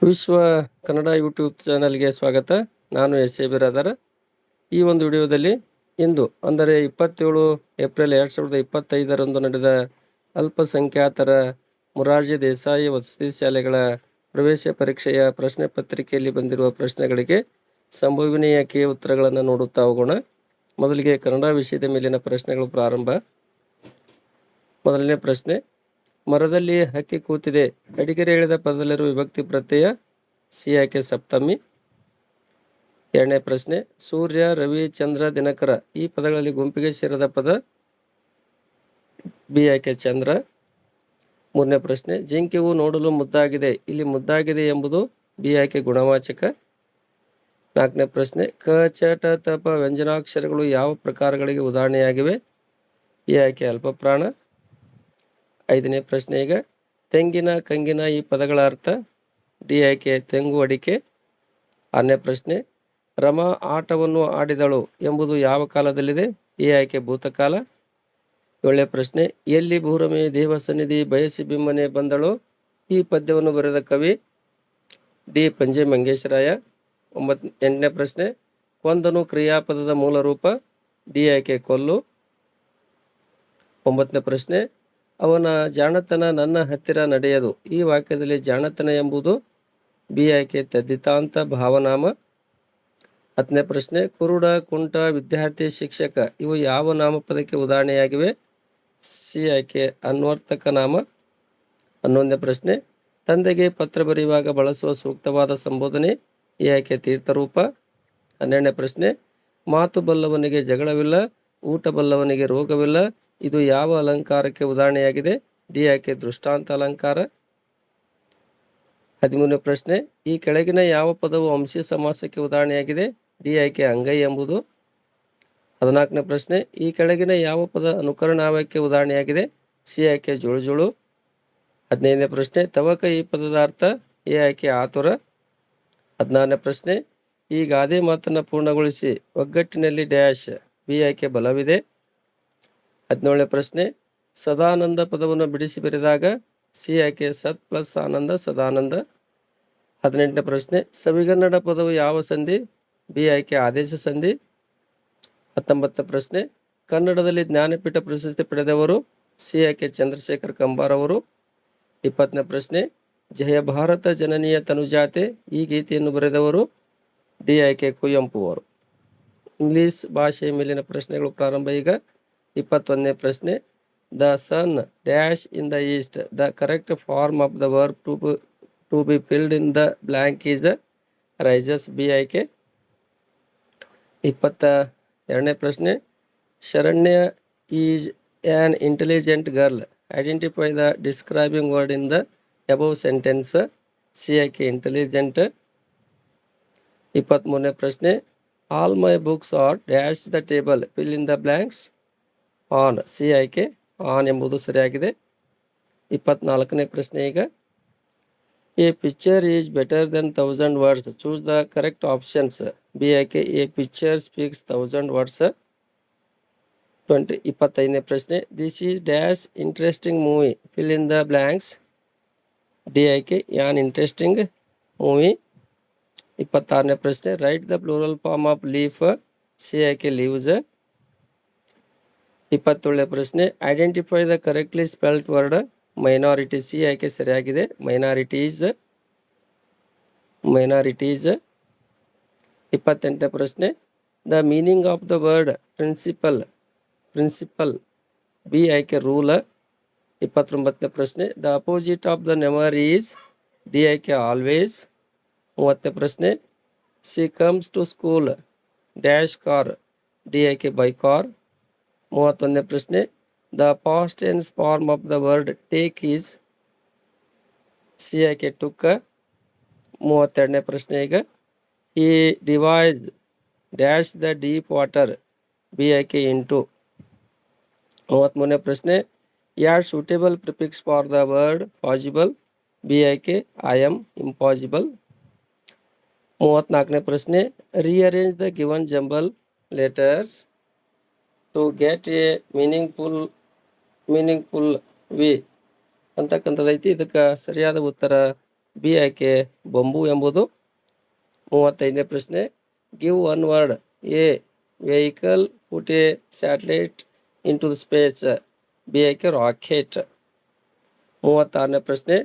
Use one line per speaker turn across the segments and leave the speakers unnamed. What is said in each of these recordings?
ವಿಶ್ವ ಕನ್ನಡ ಯೂಟ್ಯೂಬ್ ಚಾನಲ್ಗೆ ಸ್ವಾಗತ. ನಾನು ಎಸ್.ಎ. ಬಿರಾದರ್. ಈ ಒಂದು ವಿಡಿಯೋದಲ್ಲಿ ಇಂದು ಅಂದರೆ 27 ಏಪ್ರಿಲ್ 2025 ನಡೆದ ಅಲ್ಪಸಂಖ್ಯಾತರ ಮೊರಾರ್ಜಿ ದೇಸಾಯಿ ವಸತಿ ಶಾಲೆಗಳ ಪ್ರವೇಶ ಪರೀಕ್ಷೆಯ ಪ್ರಶ್ನೆ ಪತ್ರಿಕೆಯಲ್ಲಿ ಬಂದಿರುವ ಪ್ರಶ್ನೆಗಳಿಗೆ ಸಂಭವನೀಯ ಕೆ ಉತ್ತರಗಳನ್ನು ನೋಡುತ್ತಾ ಹೋಗೋಣ. ಮೊದಲಿಗೆ ಕನ್ನಡ ವಿಷಯದ ಮೇಲಿನ ಪ್ರಶ್ನೆಗಳು ಪ್ರಾರಂಭ. ಮೊದಲನೇ ಪ್ರಶ್ನೆ, ಮರದಲ್ಲಿ ಹಕ್ಕಿ ಕೂತಿದೆ. ಅಡಿಗೆರೆ ಎಳೆದ ಪದದಲ್ಲಿರುವ ವಿಭಕ್ತಿ ಪ್ರತ್ಯಯ ಸಿ ಆಯ್ಕೆ ಸಪ್ತಮಿ. ಎರಡನೇ ಪ್ರಶ್ನೆ, ಸೂರ್ಯ, ರವಿ, ಚಂದ್ರ, ದಿನಕರ ಈ ಪದಗಳಲ್ಲಿ ಗುಂಪಿಗೆ ಸೇರದ ಪದ ಬಿ ಆಯ್ಕೆ ಚಂದ್ರ. ಮೂರನೇ ಪ್ರಶ್ನೆ, ಜಿಂಕೆಯು ನೋಡಲು ಮುದ್ದಾಗಿದೆ. ಇಲ್ಲಿ ಮುದ್ದಾಗಿದೆ ಎಂಬುದು ಬಿ ಆಯ್ಕೆ ಗುಣವಾಚಕ. ನಾಲ್ಕನೇ ಪ್ರಶ್ನೆ, ಕ, ಚ, ಟ, ತ, ಪ ವ್ಯಂಜನಾಕ್ಷರಗಳು ಯಾವ ಪ್ರಕಾರಗಳಿಗೆ ಉದಾಹರಣೆಯಾಗಿವೆ? ಈ ಆಯ್ಕೆ ಅಲ್ಪಪ್ರಾಣ. ಐದನೇ ಪ್ರಶ್ನೆ, ಈಗ ತೆಂಗಿನ, ಕಂಗಿನ ಈ ಪದಗಳ ಅರ್ಥ? ಡಿ ಆಯ್ಕೆ ತೆಂಗು ಅಡಿಕೆ. ಆರನೇ ಪ್ರಶ್ನೆ, ರಮಾ ಆಟವನ್ನು ಆಡಿದಳು ಎಂಬುದು ಯಾವ ಕಾಲದಲ್ಲಿದೆ? ಈ ಆಯ್ಕೆ ಭೂತಕಾಲ. ಏಳನೇ ಪ್ರಶ್ನೆ, ಎಲ್ಲಿ ಭೂರಮೆ ದೇವ ಸನ್ನಿಧಿ ಬಯಸಿ ಬಿಮ್ಮನೆ ಬಂದಳು ಈ ಪದ್ಯವನ್ನು ಬರೆದ ಕವಿ? ಡಿ ಪಂಜೆ ಮಂಗೇಶರಾಯ. ಎಂಟನೇ ಪ್ರಶ್ನೆ, ಕೊಂದನು ಕ್ರಿಯಾಪದದ ಮೂಲ ರೂಪ? ಡಿ ಆಯ್ಕೆ ಕೊಲ್ಲು. ಒಂಬತ್ತನೇ ಪ್ರಶ್ನೆ, ಅವನ ಜಾಣತನ ನನ್ನ ಹತ್ತಿರ ನಡೆಯದು ಈ ವಾಕ್ಯದಲ್ಲಿ ಜಾಣತನ ಎಂಬುದು? ಬಿ ಆಯ್ಕೆ ತದ್ದಿತಾಂತ ಭಾವನಾಮ. ಹತ್ತನೇ ಪ್ರಶ್ನೆ, ಕುರುಡ, ಕುಂಟ, ವಿದ್ಯಾರ್ಥಿ, ಶಿಕ್ಷಕ ಇವು ಯಾವ ನಾಮಪದಕ್ಕೆ ಉದಾಹರಣೆಯಾಗಿವೆ? ಸಿ ಆಯ್ಕೆ ಅನ್ವರ್ಥಕ ನಾಮ. 11ನೇ ಪ್ರಶ್ನೆ, ತಂದೆಗೆ ಪತ್ರ ಬರೆಯುವಾಗ ಬಳಸುವ ಸೂಕ್ತವಾದ ಸಂಬೋಧನೆ? ಈ ಆಯ್ಕೆ ತೀರ್ಥರೂಪ. 12ನೇ ಪ್ರಶ್ನೆ, ಮಾತು ಬಲ್ಲವನಿಗೆ ಜಗಳವಿಲ್ಲ, ಊಟ ಬಲ್ಲವನಿಗೆ ರೋಗವಿಲ್ಲ ಇದು ಯಾವ ಅಲಂಕಾರಕ್ಕೆ ಉದಾಹರಣೆಯಾಗಿದೆ? ಡಿ ಆಯ್ಕೆ ದೃಷ್ಟಾಂತ ಅಲಂಕಾರ. 13ನೇ ಪ್ರಶ್ನೆ, ಈ ಕೆಳಗಿನ ಯಾವ ಪದವು ಅಂಶಿ ಸಮಾಸಕ್ಕೆ ಉದಾಹರಣೆಯಾಗಿದೆ? ಡಿ ಆಯ್ಕೆ ಅಂಗೈ ಎಂಬುದು. 14ನೇ ಪ್ರಶ್ನೆ, ಈ ಕೆಳಗಿನ ಯಾವ ಪದ ಅನುಕರಣಾವ್ಯಕ್ಕೆ ಉದಾಹರಣೆಯಾಗಿದೆ? ಸಿ ಆಯ್ಕೆ ಜುಳುಜುಳು. 15ನೇ ಪ್ರಶ್ನೆ, ತವಕ ಈ ಪದದ ಅರ್ಥ? ಎ ಆಯ್ಕೆ ಆತುರ. 16ನೇ ಪ್ರಶ್ನೆ, ಈ ಗಾದೆ ಮಾತನ್ನು ಪೂರ್ಣಗೊಳಿಸಿ ಒಗ್ಗಟ್ಟಿನಲ್ಲಿ ಡ್ಯಾಶ್ ಬಿ ಆಯ್ಕೆ ಬಲವಿದೆ. 17ನೇ ಪ್ರಶ್ನೆ, ಸದಾನಂದ ಪದವನ್ನು ಬಿಡಿಸಿ ಬರೆದಾಗ? ಸಿ ಆಯ್ಕೆ ಸತ್ ಪ್ಲಸ್ ಆನಂದ ಸದಾನಂದ. 18ನೇ ಪ್ರಶ್ನೆ, ಸವಿಗನ್ನಡ ಪದವು ಯಾವ ಸಂಧಿ? ಬಿ ಆಯ್ಕೆ ಆದೇಶ ಸಂಧಿ. 19ನೇ ಪ್ರಶ್ನೆ, ಕನ್ನಡದಲ್ಲಿ ಜ್ಞಾನಪೀಠ ಪ್ರಶಸ್ತಿ ಪಡೆದವರು? ಸಿ ಆಯ್ಕೆ ಚಂದ್ರಶೇಖರ್ ಕಂಬಾರ್ ಅವರು. 20ನೇ ಪ್ರಶ್ನೆ, ಜಯ ಭಾರತ ಜನನೀಯ ತನುಜಾತೆ ಈ ಗೀತೆಯನ್ನು ಬರೆದವರು? ಡಿ ಆಯ್ಕೆ ಕುವೆಂಪು ಅವರು. ಇಂಗ್ಲಿಷ್ ಭಾಷೆಯ ಮೇಲಿನ ಪ್ರಶ್ನೆಗಳು ಪ್ರಾರಂಭ. ಈಗ 21ನೇ ಪ್ರಶ್ನೆ, the sun dash in the east the correct form of the verb to be filled in the blank is rises B ಆಯ್ಕೆ. 22ನೇ ಪ್ರಶ್ನೆ, Sharanya is an intelligent girl identify the describing word in the above sentence? C ಆಯ್ಕೆ intelligent. 23ನೇ ಪ್ರಶ್ನೆ, all my books are dash the table fill in the blanks? On C ಆಯ್ಕೆ on ಎಂಬುದು ಸರಿಯಾಗಿದೆ. 24ನೇ ಪ್ರಶ್ನೆ, ಈಗ a picture is better then 1000 words choose the correct options? B ಆಯ್ಕೆ ಎ ಪಿಕ್ಚರ್ ಸ್ಪೀಕ್ಸ್ 1000 ವರ್ಡ್ಸ್. 25ನೇ ಪ್ರಶ್ನೆ, this is dash interesting movie fill in the blanks? D ಆಯ್ಕೆ ಯಾನ್ ಇಂಟ್ರೆಸ್ಟಿಂಗ್ ಮೂವಿ. 26ನೇ ಪ್ರಶ್ನೆ, write the plural form of leaf? C ಆಯ್ಕೆ leaves. 27ನೇ ಪ್ರಶ್ನೆ, identify the correctly spelled word? Minority C ಆಯ್ಕೆ ಸರಿಯಾಗಿದೆ ಮೈನಾರಿಟೀಸ್. 28ನೇ ಪ್ರಶ್ನೆ, the meaning of the word principal B ಆಯ್ಕೆ ರೂಲ್. 29ನೇ ಪ್ರಶ್ನೆ, the opposite of the never is? D ಆಯ್ಕೆ ಆಲ್ವೇಸ್. 30ನೇ ಪ್ರಶ್ನೆ, C comes to school dash car? D ಆಯ್ಕೆ ಬೈ ಕಾರ್. 31ನೇ ಪ್ರಶ್ನೆ, the past tense form of the word take is? C ಆಯ್ಕೆ ಟುಕ್. 32ನೇ ಪ್ರಶ್ನೆ, ಈಗ ಈ dives dash the deep water? B ಆಯ್ಕೆ ಇಂಟು. 33ನೇ ಪ್ರಶ್ನೆ, add suitable prefix for the word possible? B ಆಯ್ಕೆ ಐ ಆಮ್ ಇಂಪಾಸಿಬಲ್. 34ನೇ ಪ್ರಶ್ನೆ, rearrange the given jumble letters to get a meaningful ವಿ ಅಂತಕ್ಕಂಥದ್ದೈತಿ. ಇದಕ್ಕೆ ಸರಿಯಾದ ಉತ್ತರ ಬಿ ಆಯ್ಕೆ ಬಂಬು ಎಂಬುದು. 35ನೇ ಪ್ರಶ್ನೆ, give one word a vehicle put a satellite in to the space. B ಆಯ್ಕೆ ರಾಕೆಟ್. 36ನೇ ಪ್ರಶ್ನೆ,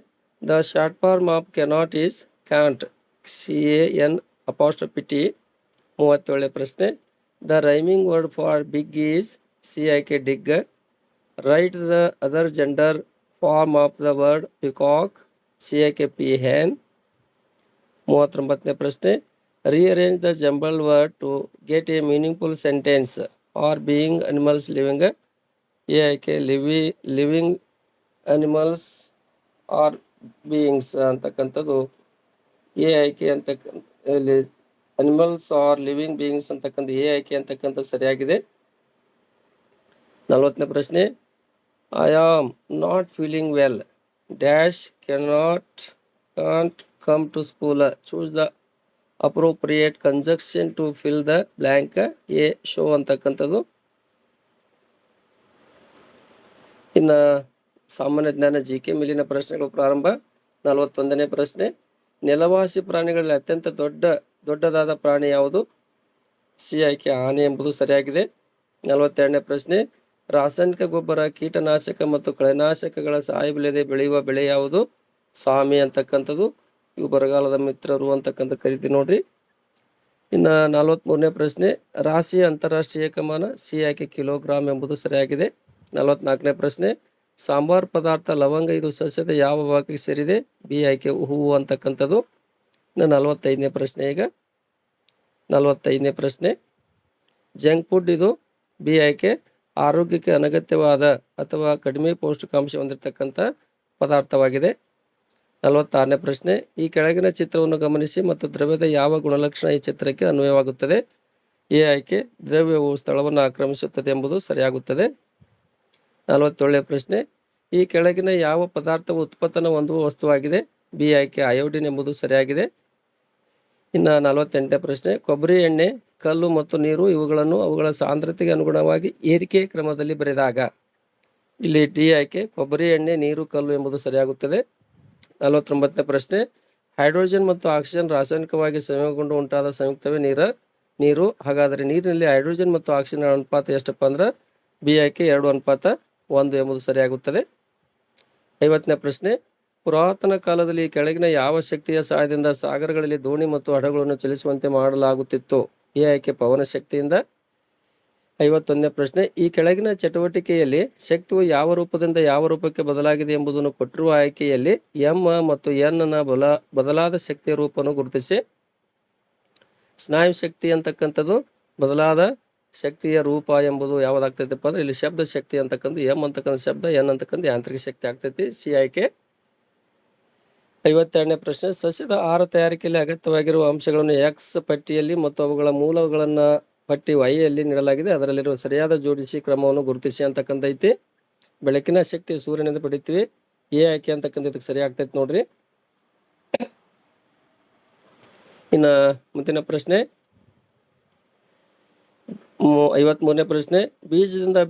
the short form of cannot is can't. CAN'. 37ನೇ ಪ್ರಶ್ನೆ, the rhyming word for big is. C ಆಯ್ಕೆ dig. Write the other gender form of the word peacock. C ಆಯ್ಕೆ peahen. 39ನೇ ಪ್ರಶ್ನೆ, rearrange the jumbled word to get a meaningful sentence. Are being animals living? A ಆಯ್ಕೆ living animals are beings ಅಂತಕ್ಕಂಥದ್ದು A ಆಯ್ಕೆ ಅಂತಕ್ಕಂಥ animals are living beings ಅಂತಕ್ಕಂಥ A ಆಯ್ಕೆ ಅಂತಕ್ಕಂಥ ಸರಿಯಾಗಿದೆ. 40ನೇ ಪ್ರಶ್ನೆ, I am not feeling well dash can't come to school. Choose the appropriate conjunction to fill the blank. A so ಅಂತಕ್ಕಂಥದ್ದು. ಇನ್ನು ಸಾಮಾನ್ಯ ಜ್ಞಾನ GK ಮೇಲಿನ ಪ್ರಶ್ನೆಗಳು ಪ್ರಾರಂಭ. 41ನೇ ಪ್ರಶ್ನೆ, ನೆಲವಾಸಿ ಪ್ರಾಣಿಗಳಲ್ಲಿ ಅತ್ಯಂತ ದೊಡ್ಡದಾದ ಪ್ರಾಣಿ ಯಾವುದು? ಸಿ ಆಯ್ಕೆ ಆನೆ ಎಂಬುದು ಸರಿಯಾಗಿದೆ. 42ನೇ ಪ್ರಶ್ನೆ, ರಾಸಾಯನಿಕ ಗೊಬ್ಬರ, ಕೀಟನಾಶಕ ಮತ್ತು ಕಳೆನಾಶಕಗಳ ಸಹಾಯವಿಲ್ಲದೆ ಬೆಳೆಯುವ ಬೆಳೆ ಯಾವುದು? ಸಾಮೆ ಅಂತಕ್ಕಂಥದ್ದು. ಇವು ಬರಗಾಲದ ಮಿತ್ರರು ಅಂತಕ್ಕಂಥ ಕರಿತೀವಿ ನೋಡ್ರಿ. ಇನ್ನು 43ನೇ ಪ್ರಶ್ನೆ, ರಾಶಿ ಅಂತಾರಾಷ್ಟ್ರೀಯ ಏಕಮಾನ. ಸಿ ಆಯ್ಕೆ ಕಿಲೋಗ್ರಾಮ್ ಎಂಬುದು ಸರಿಯಾಗಿದೆ. 44ನೇ ಪ್ರಶ್ನೆ, ಸಾಂಬಾರ್ ಪದಾರ್ಥ ಲವಂಗ ಇದು ಸಸ್ಯದ ಯಾವ ಭಾಗಕ್ಕೆ ಸೇರಿದೆ? ಬಿ ಆಯ್ಕೆ ಹೂವು ಅಂತಕ್ಕಂಥದ್ದು. ಇನ್ನು 45ನೇ ಪ್ರಶ್ನೆ, ಈಗ 45ನೇ ಪ್ರಶ್ನೆ, ಜಂಕ್ ಫುಡ್ ಇದು ಬಿ ಆಯ್ಕೆ ಆರೋಗ್ಯಕ್ಕೆ ಅನಗತ್ಯವಾದ ಅಥವಾ ಕಡಿಮೆ ಪೌಷ್ಟಿಕಾಂಶ ಹೊಂದಿರತಕ್ಕಂಥ ಪದಾರ್ಥವಾಗಿದೆ. 46ನೇ ಪ್ರಶ್ನೆ, ಈ ಕೆಳಗಿನ ಚಿತ್ರವನ್ನು ಗಮನಿಸಿ ಮತ್ತು ದ್ರವ್ಯದ ಯಾವ ಗುಣಲಕ್ಷಣ ಈ ಚಿತ್ರಕ್ಕೆ ಅನ್ವಯವಾಗುತ್ತದೆ? ಎ ಆಯ್ಕೆ ದ್ರವ್ಯವು ಸ್ಥಳವನ್ನು ಆಕ್ರಮಿಸುತ್ತದೆ ಎಂಬುದು ಸರಿಯಾಗುತ್ತದೆ. 47ನೇ ಪ್ರಶ್ನೆ, ಈ ಕೆಳಗಿನ ಯಾವ ಪದಾರ್ಥವು ಉತ್ಪತ್ತನ ಹೊಂದುವ ವಸ್ತುವಾಗಿದೆ? ಬಿ ಆಯ್ಕೆ ಅಯೋಡಿನ್ ಎಂಬುದು ಸರಿಯಾಗಿದೆ. ಇನ್ನು 48ನೇ ಪ್ರಶ್ನೆ, ಕೊಬ್ಬರಿ ಎಣ್ಣೆ, ಕಲ್ಲು ಮತ್ತು ನೀರು ಇವುಗಳನ್ನು ಅವುಗಳ ಸಾಂದ್ರತೆಗೆ ಅನುಗುಣವಾಗಿ ಏರಿಕೆ ಕ್ರಮದಲ್ಲಿ ಬರೆದಾಗ. ಇಲ್ಲಿ ಡಿ ಆಯ್ಕೆ ಕೊಬ್ಬರಿ ಎಣ್ಣೆ, ನೀರು, ಕಲ್ಲು ಎಂಬುದು ಸರಿಯಾಗುತ್ತದೆ. 49ನೇ ಪ್ರಶ್ನೆ, ಹೈಡ್ರೋಜನ್ ಮತ್ತು ಆಕ್ಸಿಜನ್ ರಾಸಾಯನಿಕವಾಗಿ ಸಂಯೋಗಗೊಂಡು ಉಂಟಾದ ಸಂಯುಕ್ತವೇ ನೀರು. ಹಾಗಾದರೆ ನೀರಿನಲ್ಲಿ ಹೈಡ್ರೋಜನ್ ಮತ್ತು ಆಕ್ಸಿಜನ್ ಅನುಪಾತ ಎಷ್ಟಪ್ಪ ಅಂದ್ರೆ ಬಿ ಆಯ್ಕೆ 2:1 ಎಂಬುದು ಸರಿಯಾಗುತ್ತದೆ. 50ನೇ ಪ್ರಶ್ನೆ, ಪುರಾತನ ಕಾಲದಲ್ಲಿ ಈ ಕೆಳಗಿನ ಯಾವ ಶಕ್ತಿಯ ಸಹಾಯದಿಂದ ಸಾಗರಗಳಲ್ಲಿ ದೋಣಿ ಮತ್ತು ಹಡಗುಗಳನ್ನು ಚಲಿಸುವಂತೆ ಮಾಡಲಾಗುತ್ತಿತ್ತು? ಎ ಆಯ್ಕೆ ಪವನ ಶಕ್ತಿಯಿಂದ. 51ನೇ ಪ್ರಶ್ನೆ, ಈ ಕೆಳಗಿನ ಚಟುವಟಿಕೆಯಲ್ಲಿ ಶಕ್ತಿಯು ಯಾವ ರೂಪದಿಂದ ಯಾವ ರೂಪಕ್ಕೆ ಬದಲಾಗಿದೆ ಎಂಬುದನ್ನು ಕೊಟ್ಟಿರುವ ಆಯ್ಕೆಯಲ್ಲಿ ಎಂ ಮತ್ತು ಎನ್ ನ ಬದಲಾದ ಶಕ್ತಿಯ ರೂಪವನ್ನು ಗುರುತಿಸಿ. ಸ್ನಾಯು ಶಕ್ತಿ ಅಂತಕ್ಕಂಥದ್ದು ಬದಲಾದ ಶಕ್ತಿಯ ರೂಪ ಎಂಬುದು ಯಾವುದಾಗ್ತೈತಪ್ಪ ಅಂದ್ರೆ ಇಲ್ಲಿ ಶಬ್ದ ಶಕ್ತಿ ಅಂತಕ್ಕಂಥ ಎಂ ಅಂತಕ್ಕಂಥ ಶಬ್ದ, ಎನ್ ಅಂತಕ್ಕಂಥ ಯಾಂತ್ರಿಕ ಶಕ್ತಿ ಆಗ್ತೈತಿ. ಸಿ ಆಯ್ಕೆ. 52ನೇ ಪ್ರಶ್ನೆ, ಸಸ್ಯದ ಆಹಾರ ತಯಾರಿಕೆಯಲ್ಲಿ ಅಗತ್ಯವಾಗಿರುವ ಅಂಶಗಳನ್ನು ಎಕ್ಸ್ ಪಟ್ಟಿಯಲ್ಲಿ ಮತ್ತು ಅವುಗಳ ಮೂಲಗಳನ್ನ ಪಟ್ಟಿ ವೈಯಲ್ಲಿ ನೀಡಲಾಗಿದೆ. ಅದರಲ್ಲಿರುವ ಸರಿಯಾದ ಜೋಡಿಸಿ ಕ್ರಮವನ್ನು ಗುರುತಿಸಿ ಅಂತಕ್ಕಂಥ ಐತಿ. ಬೆಳಕಿನ ಶಕ್ತಿ ಸೂರ್ಯನಿಂದ ಪಡಿತೀವಿ. ಎ ಆಯ್ಕೆ ಅಂತಕ್ಕಂಥ ಇದಕ್ಕೆ ಸರಿ ಆಗ್ತೈತಿ ನೋಡ್ರಿ. ಇನ್ನು ಮುಂದಿನ ಪ್ರಶ್ನೆ 53ನೇ ಪ್ರಶ್ನೆ,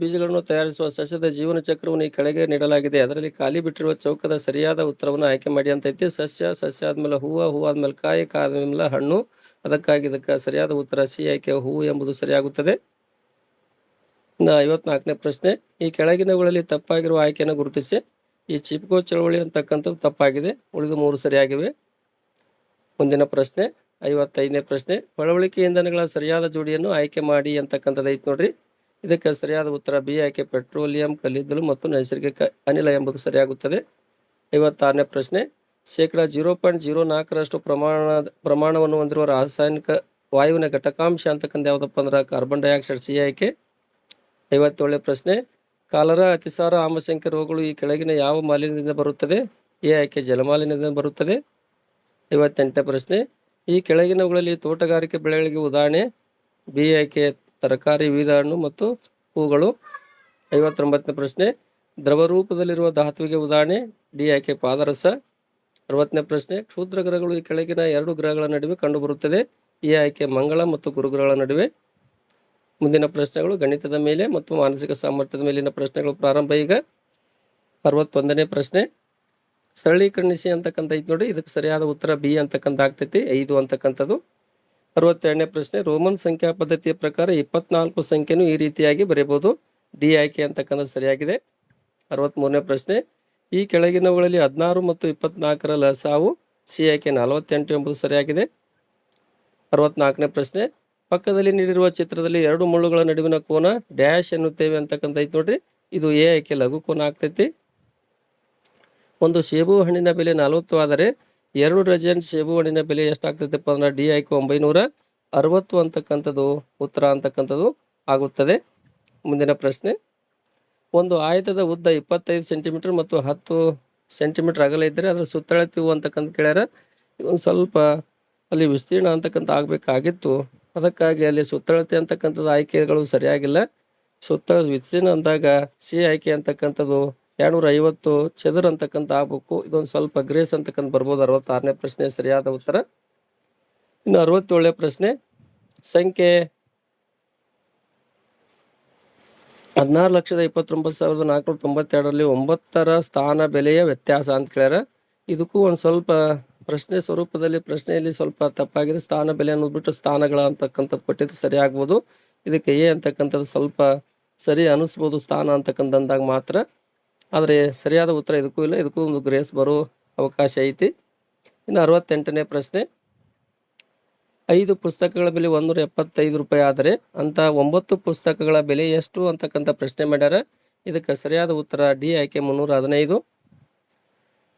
ಬೀಜಗಳನ್ನು ತಯಾರಿಸುವ ಸಸ್ಯದ ಜೀವನ ಚಕ್ರವನ್ನು ಈ ಕೆಳಗೆ ನೀಡಲಾಗಿದೆ. ಅದರಲ್ಲಿ ಖಾಲಿ ಬಿಟ್ಟಿರುವ ಚೌಕದ ಸರಿಯಾದ ಉತ್ತರವನ್ನು ಆಯ್ಕೆ ಮಾಡಿ ಅಂತ ಐತಿ. ಸಸ್ಯ ಆದ್ಮೇಲೆ ಹೂವು ಆದ್ಮೇಲೆ ಕಾಯಿ ಆದ್ಮೇಲೆ ಹಣ್ಣು. ಅದಕ್ಕಾಗಿ ಇದಕ್ಕೆ ಸರಿಯಾದ ಉತ್ತರ ಸಿ ಆಯ್ಕೆ ಹೂವು ಎಂಬುದು ಸರಿಯಾಗುತ್ತದೆ. ಇನ್ನು 54ನೇ ಪ್ರಶ್ನೆ, ಈ ಕೆಳಗಿನವುಗಳಲ್ಲಿ ತಪ್ಪಾಗಿರುವ ಆಯ್ಕೆಯನ್ನು ಗುರುತಿಸಿ. ಈ ಚಿಪ್ಕೋ ಚಳವಳಿ ಅಂತಕ್ಕಂಥದ್ದು ತಪ್ಪಾಗಿದೆ, ಉಳಿದು 3 ಸರಿಯಾಗಿವೆ. ಮುಂದಿನ ಪ್ರಶ್ನೆ 55ನೇ ಪ್ರಶ್ನೆ, ಪಳವಳಿಕೆ ಇಂಧನಗಳ ಸರಿಯಾದ ಜೋಡಿಯನ್ನು ಆಯ್ಕೆ ಮಾಡಿ ಅಂತಕ್ಕಂಥದ್ದು ಐತಿ ನೋಡ್ರಿ. ಇದಕ್ಕೆ ಸರಿಯಾದ ಉತ್ತರ ಬಿ ಆಯ್ಕೆ ಪೆಟ್ರೋಲಿಯಂ, ಕಲ್ಲಿದ್ದಲು ಮತ್ತು ನೈಸರ್ಗಿಕ ಅನಿಲ ಎಂಬುದು ಸರಿಯಾಗುತ್ತದೆ. 56ನೇ ಪ್ರಶ್ನೆ, 0.04% ಪ್ರಮಾಣವನ್ನು ಹೊಂದಿರುವ ರಾಸಾಯನಿಕ ವಾಯುವಿನ ಘಟಕಾಂಶ ಅಂತಕ್ಕಂಥ ಯಾವುದಪ್ಪ ಅಂದ್ರೆ ಕಾರ್ಬನ್ ಡೈಆಕ್ಸೈಡ್. ಸಿ ಆಯ್ಕೆ. 57ನೇ ಪ್ರಶ್ನೆ, ಕಾಲರಾ, ಅತಿಸಾರ, ಆಮಶಂಕೆ ರೋಗಗಳು ಈ ಕೆಳಗಿನ ಯಾವ ಮಾಲಿನ್ಯದಿಂದ ಬರುತ್ತದೆ? ಎ ಆಯ್ಕೆ ಜಲಮಾಲಿನ್ಯದಿಂದ ಬರುತ್ತದೆ. 58ನೇ ಪ್ರಶ್ನೆ, ಈ ಕೆಳಗಿನವುಗಳಲ್ಲಿ ತೋಟಗಾರಿಕೆ ಬೆಳೆಗಳಿಗೆ ಉದಾಹರಣೆ? ಬಿ ಆಯ್ಕೆ ತರಕಾರಿ, ವಿವಿಧ ಹಣ್ಣು ಮತ್ತು ಹೂಗಳು. 59ನೇ ಪ್ರಶ್ನೆ, ದ್ರವ ರೂಪದಲ್ಲಿರುವ ಧಾತುವಿಗೆ ಉದಾಹರಣೆ? ಡಿ ಆಯ್ಕೆ ಪಾದರಸ. 60ನೇ ಪ್ರಶ್ನೆ, ಕ್ಷುದ್ರ ಗ್ರಹಗಳು ಈ ಕೆಳಗಿನ 2 ಗ್ರಹಗಳ ನಡುವೆ ಕಂಡುಬರುತ್ತದೆ? ಎ ಆಯ್ಕೆ ಮಂಗಳ ಮತ್ತು ಗುರುಗ್ರಹಗಳ ನಡುವೆ. ಮುಂದಿನ ಪ್ರಶ್ನೆಗಳು ಗಣಿತದ ಮೇಲೆ ಮತ್ತು ಮಾನಸಿಕ ಸಾಮರ್ಥ್ಯದ ಮೇಲಿನ ಪ್ರಶ್ನೆಗಳು ಪ್ರಾರಂಭ. ಈಗ 61ನೇ ಪ್ರಶ್ನೆ, ಸರಳೀಕರಣಿಸಿ ಅಂತಕ್ಕಂಥ ಐತಿ ನೋಡಿ, ಇದಕ್ಕೆ ಸರಿಯಾದ ಉತ್ತರ ಬಿ ಅಂತಕ್ಕಂಥ ಆಗ್ತೈತಿ, 5 ಅಂತಕ್ಕಂಥದ್ದು. 62ನೇ ಪ್ರಶ್ನೆ, ರೋಮನ್ ಸಂಖ್ಯಾ ಪದ್ಧತಿಯ ಪ್ರಕಾರ 24 ಸಂಖ್ಯೆಯನ್ನು ಈ ರೀತಿಯಾಗಿ ಬರೆಯಬಹುದು. ಡಿ ಆಯ್ಕೆ ಅಂತಕ್ಕಂಥದ್ದು ಸರಿಯಾಗಿದೆ. 63ನೇ ಪ್ರಶ್ನೆ, ಈ ಕೆಳಗಿನವುಗಳಲ್ಲಿ 16 ಮತ್ತು 24ರ ಲಸಾವು ಸಿ ಆಯ್ಕೆ 48 ಎಂಬುದು ಸರಿಯಾಗಿದೆ. 64ನೇ ಪ್ರಶ್ನೆ, ಪಕ್ಕದಲ್ಲಿ ನೀಡಿರುವ ಚಿತ್ರದಲ್ಲಿ 2 ಮುಳ್ಳುಗಳ ನಡುವಿನ ಕೋನ ಡ್ಯಾಶ್ ಎನ್ನುತ್ತೇವೆ ಅಂತಕ್ಕಂಥ ಐತಿ ನೋಡ್ರಿ, ಇದು ಎ ಆಯ್ಕೆ ಲಘು ಕೋನ ಆಗ್ತೈತಿ. ಒಂದು ಸೇಬು ಹಣ್ಣಿನ ಬೆಲೆ 40 ಆದರೆ 2 ಡಜನ್ ಸೇಬು ಹಣ್ಣಿನ ಬೆಲೆ ಎಷ್ಟಾಗ್ತೈತಪ್ಪ ಅಂದ್ರೆ ಡಿ ಆಯ್ಕೆ 960 ಅಂತಕ್ಕಂಥದ್ದು ಉತ್ತರ ಅಂತಕ್ಕಂಥದ್ದು ಆಗುತ್ತದೆ. ಮುಂದಿನ ಪ್ರಶ್ನೆ, ಒಂದು ಆಯತದ ಉದ್ದ 25 ಸೆಂಟಿಮೀಟರ್ ಮತ್ತು 10 ಸೆಂಟಿಮೀಟರ್ ಅಗಲ ಇದ್ದರೆ ಅದರ ಸುತ್ತಳತೆಯು ಅಂತಕ್ಕಂಥ ಕೇಳ್ಯಾರ. ಒಂದು ಸ್ವಲ್ಪ ಅಲ್ಲಿ ವಿಸ್ತೀರ್ಣ ಅಂತಕ್ಕಂಥ ಆಗಬೇಕಾಗಿತ್ತು, ಅದಕ್ಕಾಗಿ ಅಲ್ಲಿ ಸುತ್ತಳತೆ ಅಂತಕ್ಕಂಥದ್ದು ಆಯ್ಕೆಗಳು ಸರಿಯಾಗಿಲ್ಲ. ಸುತ್ತಳ ವಿಸ್ತೀರ್ಣ ಅಂದಾಗ ಸಿ ಆಯ್ಕೆ ಅಂತಕ್ಕಂಥದ್ದು 250 ಚದರ ಅಂತಕ್ಕಂಥ ಆಗ್ಬೇಕು. ಇದೊಂದು ಸ್ವಲ್ಪ ಗ್ರೇಸ್ ಅಂತಕ್ಕಂಥ ಬರ್ಬೋದು. 66ನೇ ಪ್ರಶ್ನೆ ಸರಿಯಾದ ಉತ್ತರ. ಇನ್ನು 67ನೇ ಪ್ರಶ್ನೆ, ಸಂಖ್ಯೆ 16,29,492ರಲ್ಲಿ 9ರ ಸ್ಥಾನ ಬೆಲೆಯ ವ್ಯತ್ಯಾಸ ಅಂತ ಕೇಳ್ಯಾರ. ಇದಕ್ಕೂ ಒಂದು ಸ್ವಲ್ಪ ಪ್ರಶ್ನೆ ಸ್ವರೂಪದಲ್ಲಿ ಪ್ರಶ್ನೆಯಲ್ಲಿ ಸ್ವಲ್ಪ ತಪ್ಪಾಗಿದೆ. ಸ್ಥಾನ ಬೆಲೆ ಅನ್ನೋದ್ಬಿಟ್ಟು ಸ್ಥಾನಗಳ ಅಂತಕ್ಕಂಥದ್ದು ಕೊಟ್ಟಿದ್ದು ಸರಿ ಆಗ್ಬೋದು. ಇದಕ್ಕೆ ಎ ಅಂತಕ್ಕಂಥದ್ದು ಸ್ವಲ್ಪ ಸರಿ ಅನಿಸ್ಬೋದು ಸ್ಥಾನ ಅಂತಕ್ಕಂಥದ್ದಾಗ ಮಾತ್ರ, ಆದರೆ ಸರಿಯಾದ ಉತ್ತರ ಇದಕ್ಕೂ ಇಲ್ಲ. ಇದಕ್ಕೂ ಒಂದು ಗ್ರೇಸ್ ಬರೋ ಅವಕಾಶ ಐತಿ. ಇನ್ನು 68ನೇ ಪ್ರಶ್ನೆ, 5 ಪುಸ್ತಕಗಳ ಬೆಲೆ 175 ರೂಪಾಯಿ ಆದರೆ ಅಂತ 9 ಪುಸ್ತಕಗಳ ಬೆಲೆ ಎಷ್ಟು ಅಂತಕ್ಕಂಥ ಪ್ರಶ್ನೆ ಮಾಡ್ಯಾರ. ಇದಕ್ಕೆ ಸರಿಯಾದ ಉತ್ತರ ಡಿ ಆಯ್ಕೆ 315.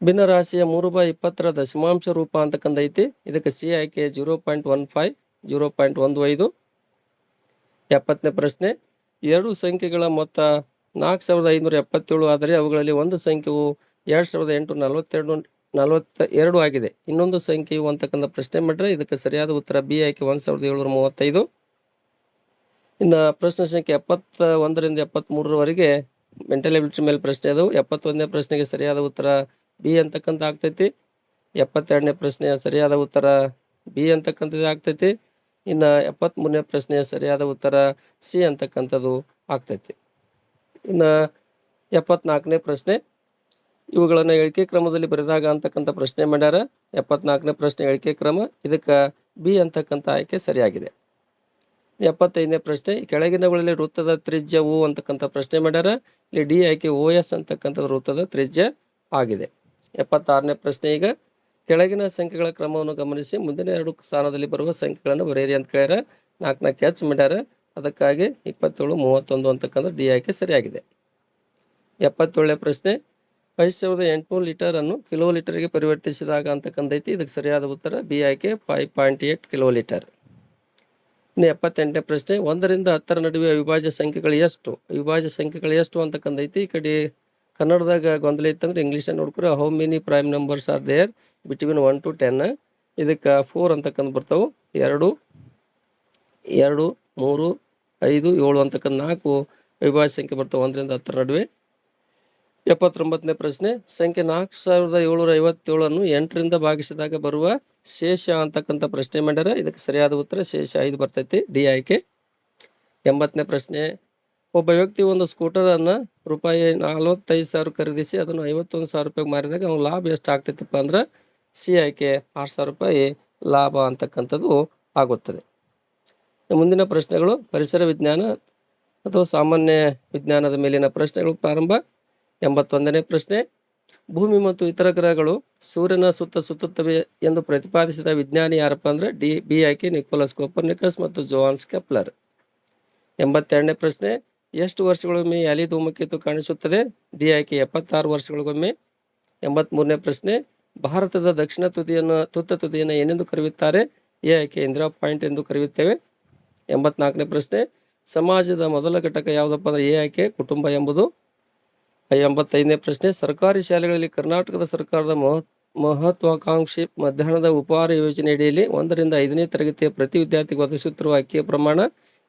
ಭಿನ್ನರಾಶಿಯ 3/20ರ ದಶಮಾಂಶ ರೂಪ ಅಂತಕ್ಕಂಥ ಐತಿ, ಇದಕ್ಕೆ ಸಿ ಆಯ್ಕೆ 0.15 0.15. 70ನೇ ಪ್ರಶ್ನೆ, 2 ಸಂಖ್ಯೆಗಳ ಮೊತ್ತ 4,577 ಆದರೆ ಅವುಗಳಲ್ಲಿ ಒಂದು ಸಂಖ್ಯೆಯು 2,842 ಆಗಿದೆ, ಇನ್ನೊಂದು ಸಂಖ್ಯೆಯು ಅಂತಕ್ಕಂಥ ಪ್ರಶ್ನೆ ಮಾಡ್ರೆ ಇದಕ್ಕೆ ಸರಿಯಾದ ಉತ್ತರ ಬಿ ಆಯ್ಕೆ 1,735. ಇನ್ನು ಪ್ರಶ್ನೆ ಸಂಖ್ಯೆ 71ರಿಂದ 73ರವರೆಗೆ ಮೆಂಟಲ್ ಎಬಿಲಿಟಿ ಮೇಲೆ ಪ್ರಶ್ನೆ ಅದು. 71ನೇ ಪ್ರಶ್ನೆಗೆ ಸರಿಯಾದ ಉತ್ತರ ಬಿ ಅಂತಕ್ಕಂಥ ಆಗ್ತೈತಿ. 72ನೇ ಪ್ರಶ್ನೆಯ ಸರಿಯಾದ ಉತ್ತರ ಬಿ ಅಂತಕ್ಕಂಥದ್ದು ಆಗ್ತೈತಿ. ಇನ್ನು 73ನೇ ಪ್ರಶ್ನೆಯ ಸರಿಯಾದ ಉತ್ತರ ಸಿ ಅಂತಕ್ಕಂಥದ್ದು ಆಗ್ತೈತಿ. ಇನ್ನು 74ನೇ ಪ್ರಶ್ನೆ, ಇವುಗಳನ್ನು ಎಳಿಕೆ ಕ್ರಮದಲ್ಲಿ ಬರೆದಾಗ ಅಂತಕ್ಕಂಥ ಪ್ರಶ್ನೆ ಮಾಡ್ಯಾರ. 74ನೇ ಪ್ರಶ್ನೆ ಎಳಿಕೆ ಕ್ರಮ, ಇದಕ್ಕೆ ಬಿ ಅಂತಕ್ಕಂಥ ಆಯ್ಕೆ ಸರಿಯಾಗಿದೆ. 75ನೇ ಪ್ರಶ್ನೆ, ಕೆಳಗಿನವುಗಳಲ್ಲಿ ವೃತ್ತದ ತ್ರಿಜ್ಯವು ಅಂತಕ್ಕಂಥ ಪ್ರಶ್ನೆ ಮಾಡ್ಯಾರ. ಇಲ್ಲಿ ಡಿ ಆಯ್ಕೆ OS ಅಂತಕ್ಕಂಥದ್ದು ವೃತ್ತದ ತ್ರಿಜ್ಯ ಆಗಿದೆ. 76ನೇ ಪ್ರಶ್ನೆ, ಈಗ ಕೆಳಗಿನ ಸಂಖ್ಯೆಗಳ ಕ್ರಮವನ್ನು ಗಮನಿಸಿ ಮುಂದಿನ 2 ಸ್ಥಾನದಲ್ಲಿ ಬರುವ ಸಂಖ್ಯೆಗಳನ್ನು ಬರೆಯಿರಿ ಅಂತ ಕೇಳ್ಯಾರ. 4 ಕ್ಯಾಚ್ ಮಾಡ್ಯಾರ, ಅದಕ್ಕಾಗಿ 27, 31 ಅಂತಕ್ಕಂಥ ಡಿ ಆಯ್ಕೆ ಸರಿಯಾಗಿದೆ. 77ನೇ ಪ್ರಶ್ನೆ, 5,800 ಲೀಟರ್ ಅನ್ನು ಕಿಲೋ ಲೀಟರ್ಗೆ ಪರಿವರ್ತಿಸಿದಾಗ ಅಂತಕ್ಕಂಥ ಐತಿ, ಇದಕ್ಕೆ ಸರಿಯಾದ ಉತ್ತರ ಬಿ ಆಯ್ಕೆ 5.8 ಕಿಲೋ ಲೀಟರ್. ಇನ್ನು 78ನೇ ಪ್ರಶ್ನೆ, 1ರಿಂದ 10ರ ನಡುವೆ ಅವಿಭಾಜ್ಯ ಸಂಖ್ಯೆಗಳು ಎಷ್ಟು? ಅವಿಭಾಜ್ಯ ಸಂಖ್ಯೆಗಳು ಎಷ್ಟು ಅಂತಕ್ಕಂಥ ಐತಿ. ಈ ಕಡೆ ಕನ್ನಡದಾಗ ಗೊಂದಲ ಇತ್ತಂದ್ರೆ ಇಂಗ್ಲೀಷಲ್ಲಿ ನೋಡ್ಕೊರಿ. How many prime numbers are there between 1 to 10? ಇದಕ್ಕೆ 4 ಅಂತಕ್ಕಂಥ ಬರ್ತಾವೆ. 2, 2, 3, 5, 7 ಅಂತಕ್ಕಂಥ 4 ಅವಿಭಾಜ್ಯ ಸಂಖ್ಯೆ ಬರ್ತಾವೆ 1ರಿಂದ 10ರ ನಡುವೆ. 79ನೇ ಪ್ರಶ್ನೆ, ಸಂಖ್ಯೆ 4,757 ಅನ್ನು 8ರಿಂದ ಭಾಗಿಸಿದಾಗ ಬರುವ ಶೇಷ ಅಂತಕ್ಕಂಥ ಪ್ರಶ್ನೆ ಮಾಡ್ಯಾರ. ಇದಕ್ಕೆ ಸರಿಯಾದ ಉತ್ತರ ಶೇಷ 5 ಬರ್ತೈತಿ, ಡಿ ಆಯ್ಕೆ. 80ನೇ ಪ್ರಶ್ನೆ, ಒಬ್ಬ ವ್ಯಕ್ತಿ ಒಂದು ಸ್ಕೂಟರನ್ನು ರೂಪಾಯಿ 45,000 ಖರೀದಿಸಿ ಅದನ್ನು 51,000 ರೂಪಾಯಿಗೆ ಮಾರಿದಾಗ ಅವ್ನ ಲಾಭ ಎಷ್ಟು ಆಗ್ತೈತಪ್ಪ ಅಂದ್ರೆ ಸಿ ಆಯ್ಕೆ 6,000 ರೂಪಾಯಿ ಲಾಭ ಅಂತಕ್ಕಂಥದ್ದು ಆಗುತ್ತದೆ. ಮುಂದಿನ ಪ್ರಶ್ನೆಗಳು ಪರಿಸರ ವಿಜ್ಞಾನ ಅಥವಾ ಸಾಮಾನ್ಯ ವಿಜ್ಞಾನದ ಮೇಲಿನ ಪ್ರಶ್ನೆಗಳು ಪ್ರಾರಂಭ. 81ನೇ ಪ್ರಶ್ನೆ, ಭೂಮಿ ಮತ್ತು ಇತರ ಗ್ರಹಗಳು ಸೂರ್ಯನ ಸುತ್ತ ಸುತ್ತುತ್ತವೆ ಎಂದು ಪ್ರತಿಪಾದಿಸಿದ ವಿಜ್ಞಾನಿ ಯಾರಪ್ಪ ಅಂದ್ರೆ ಬಿ ಆಯ್ಕೆ ನಿಕೋಲಸ್ ಕೋಪರ್ನಿಕಸ್ ಮತ್ತು ಜೋಹಾನ್ಸ್ ಕೆಪ್ಲರ್. 82ನೇ ಪ್ರಶ್ನೆ, ಎಷ್ಟು ವರ್ಷಗಳಿಗೊಮ್ಮೆ ಅಲಿ ಧೂಮಕೇತು ಕಾಣಿಸುತ್ತದೆ? ಡಿ ಆಯ್ಕೆ 76 ವರ್ಷಗಳಿಗೊಮ್ಮೆ. 83ನೇ ಪ್ರಶ್ನೆ, ಭಾರತದ ದಕ್ಷಿಣ ತುತ್ತ ತುದಿಯನ್ನು ಏನೆಂದು ಕರೆಯುತ್ತಾರೆ? ಎ ಆಯ್ಕೆ ಇಂದಿರಾ ಪಾಯಿಂಟ್ ಎಂದು ಕರೆಯುತ್ತೇವೆ. 84ನೇ ಪ್ರಶ್ನೆ, ಸಮಾಜದ ಮೊದಲ ಘಟಕ ಯಾವುದಪ್ಪ ಅಂದ್ರೆ ಎ ಆಯ್ಕೆ ಕುಟುಂಬ ಎಂಬುದು. 85ನೇ ಪ್ರಶ್ನೆ, ಸರ್ಕಾರಿ ಶಾಲೆಗಳಲ್ಲಿ ಕರ್ನಾಟಕದ ಸರ್ಕಾರದ ಮಹತ್ವಾಕಾಂಕ್ಷಿ ಮಧ್ಯಾಹ್ನದ ಉಪಹಾರ ಯೋಜನೆ ಅಡಿಯಲ್ಲಿ 1ರಿಂದ 5ನೇ ತರಗತಿಯ ಪ್ರತಿ ವಿದ್ಯಾರ್ಥಿಗೆ ಒದಗಿಸುತ್ತಿರುವ ಅಕ್ಕಿಯ ಪ್ರಮಾಣ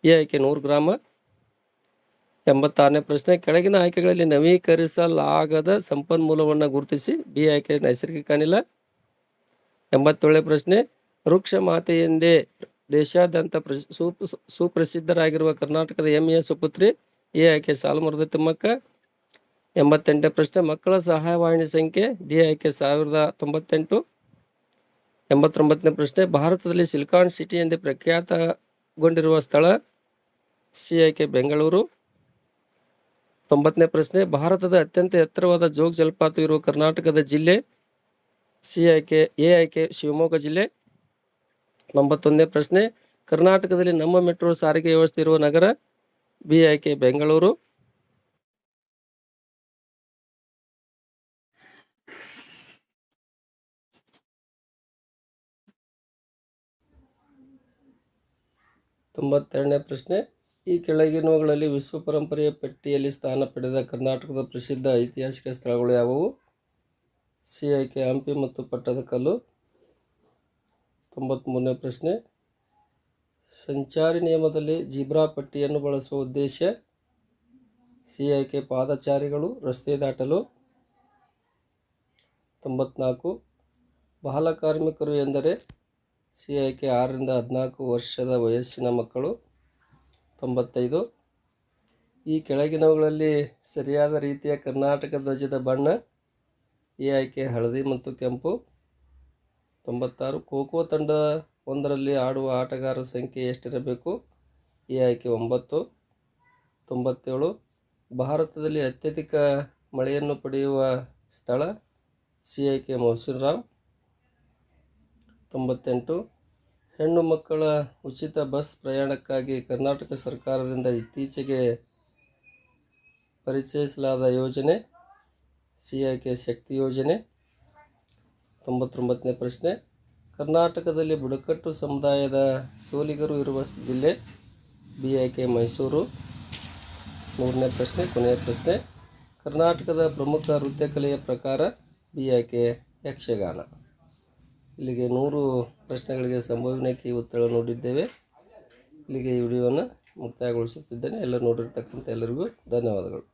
ಎ ಆಯ್ಕೆ 100 ಗ್ರಾಮ. 86ನೇ ಪ್ರಶ್ನೆ, ಕೆಳಗಿನ ಆಯ್ಕೆಗಳಲ್ಲಿ ನವೀಕರಿಸಲಾಗದ ಸಂಪನ್ಮೂಲವನ್ನು ಗುರುತಿಸಿ. ಬಿ ಆಯ್ಕೆ ನೈಸರ್ಗಿಕ ಅನಿಲ. 87ನೇ ಪ್ರಶ್ನೆ, ವೃಕ್ಷ ಮಾತೆ ಎಂದೇ ದೇಶಾದ್ಯಂತ ಸುಪ್ರಸಿದ್ಧರಾಗಿರುವ ಕರ್ನಾಟಕದ ಹೆಮ್ಮೆಯ ಸುಪುತ್ರಿ. ಎ ಆಯ್ಕೆ ಸಾಲುಮರದ ತಿಮ್ಮಕ್ಕ. 88ನೇ ಪ್ರಶ್ನೆ ಮಕ್ಕಳ ಸಹಾಯವಾಣಿ ಸಂಖ್ಯೆ ಡಿ ಆಯ್ಕೆ 1098. 89ನೇ ಪ್ರಶ್ನೆ ಭಾರತದಲ್ಲಿ ಸಿಲಿಕಾನ್ ಸಿಟಿ ಎಂದೇ ಪ್ರಖ್ಯಾತಗೊಂಡಿರುವ ಸ್ಥಳ ಸಿ ಆಯ್ಕೆ ಬೆಂಗಳೂರು. 90ನೇ ಪ್ರಶ್ನೆ ಭಾರತದ ಅತ್ಯಂತ ಎತ್ತರವಾದ ಜೋಗ್ ಜಲಪಾತ ಇರುವ ಕರ್ನಾಟಕದ ಜಿಲ್ಲೆ ಸಿ ಆಯ್ಕೆ ಎ ಆಯ್ಕೆ ಶಿವಮೊಗ್ಗ ಜಿಲ್ಲೆ. 91ನೇ ಪ್ರಶ್ನೆ ಕರ್ನಾಟಕದಲ್ಲಿ ನಮ್ಮ ಮೆಟ್ರೋ ಸಾರಿಗೆ ವ್ಯವಸ್ಥೆ ಇರುವ ನಗರ ಬಿ ಆಯ್ಕೆ ಬೆಂಗಳೂರು. 92ನೇ ಪ್ರಶ್ನೆ ಈ ಕೆಳಗಿನವುಗಳಲ್ಲಿ ವಿಶ್ವ ಪರಂಪರೆಯ ಪಟ್ಟಿಯಲ್ಲಿ ಸ್ಥಾನ ಪಡೆದ ಕರ್ನಾಟಕದ ಪ್ರಸಿದ್ಧ ಐತಿಹಾಸಿಕ ಸ್ಥಳಗಳು ಯಾವುವು? ಸಿ ಆಯ್ಕೆ ಹಂಪಿ ಮತ್ತು ಪಟ್ಟದಕಲ್ಲು. 93ನೇ ಪ್ರಶ್ನೆ ಸಂಚಾರಿ ನಿಯಮದಲ್ಲಿ ಜೀಬ್ರಾ ಪಟ್ಟಿಯನ್ನು ಬಳಸುವ ಉದ್ದೇಶ ಸಿ ಆಯ್ಕೆ ಪಾದಚಾರಿಗಳು ರಸ್ತೆ ದಾಟಲು. 94 ಬಾಲಕಾರ್ಮಿಕರು ಎಂದರೆ ಸಿ ಆಯ್ಕೆ 6 ರಿಂದ 14 ವರ್ಷದ ವಯಸ್ಸಿನ ಮಕ್ಕಳು. 95 ಈ ಕೆಳಗಿನವುಗಳಲ್ಲಿ ಸರಿಯಾದ ರೀತಿಯ ಕರ್ನಾಟಕ ಧ್ವಜದ ಬಣ್ಣ ಎ ಆಯ್ಕೆ ಹಳದಿ ಮತ್ತು ಕೆಂಪು. 96 ಖೋಖೋ ತಂಡ ಒಂದರಲ್ಲಿ ಆಡುವ ಆಟಗಾರರ ಸಂಖ್ಯೆ ಎಷ್ಟಿರಬೇಕು? ಎ ಆಯ್ಕೆ 9. 97 ಭಾರತದಲ್ಲಿ ಅತ್ಯಧಿಕ ಮಳೆಯನ್ನು ಪಡೆಯುವ ಸ್ಥಳ ಸಿ ಆಯ್ಕೆ ಮೌಸಿನ್ರಾಮ್. 98 ಹೆಣ್ಣು ಮಕ್ಕಳ ಉಚಿತ ಬಸ್ ಪ್ರಯಾಣಕ್ಕಾಗಿ ಕರ್ನಾಟಕ ಸರ್ಕಾರದಿಂದ ಇತ್ತೀಚೆಗೆ ಪರಿಚಯಿಸಲಾದ ಯೋಜನೆ ಸಿ ಆಯ್ಕೆ ಶಕ್ತಿ ಯೋಜನೆ. 99ನೇ ಪ್ರಶ್ನೆ ಕರ್ನಾಟಕದಲ್ಲಿ ಬುಡಕಟ್ಟು ಸಮುದಾಯದ ಸೋಲಿಗರು ಇರುವ ಜಿಲ್ಲೆ ಬಿ ಆಯ್ಕೆ ಮೈಸೂರು. 3ನೇ ಪ್ರಶ್ನೆ ಕೊನೆಯ ಪ್ರಶ್ನೆ ಕರ್ನಾಟಕದ ಪ್ರಮುಖ ನೃತ್ಯ ಕಲೆಯ ಪ್ರಕಾರ ಬಿ ಆಯ್ಕೆ ಯಕ್ಷಗಾನ. ಇಲ್ಲಿಗೆ 100 ಪ್ರಶ್ನೆಗಳಿಗೆ ಸಂಭಾವ್ಯ ಕೀ ಉತ್ತರ ನೋಡಿದ್ದೇವೆ. ಇಲ್ಲಿಗೆ ಈ ವಿಡಿಯೋವನ್ನು ಮುಕ್ತಾಯಗೊಳಿಸುತ್ತಿದ್ದೇನೆ. ಎಲ್ಲ ನೋಡಿರ್ತಕ್ಕಂಥ ಎಲ್ಲರಿಗೂ ಧನ್ಯವಾದಗಳು.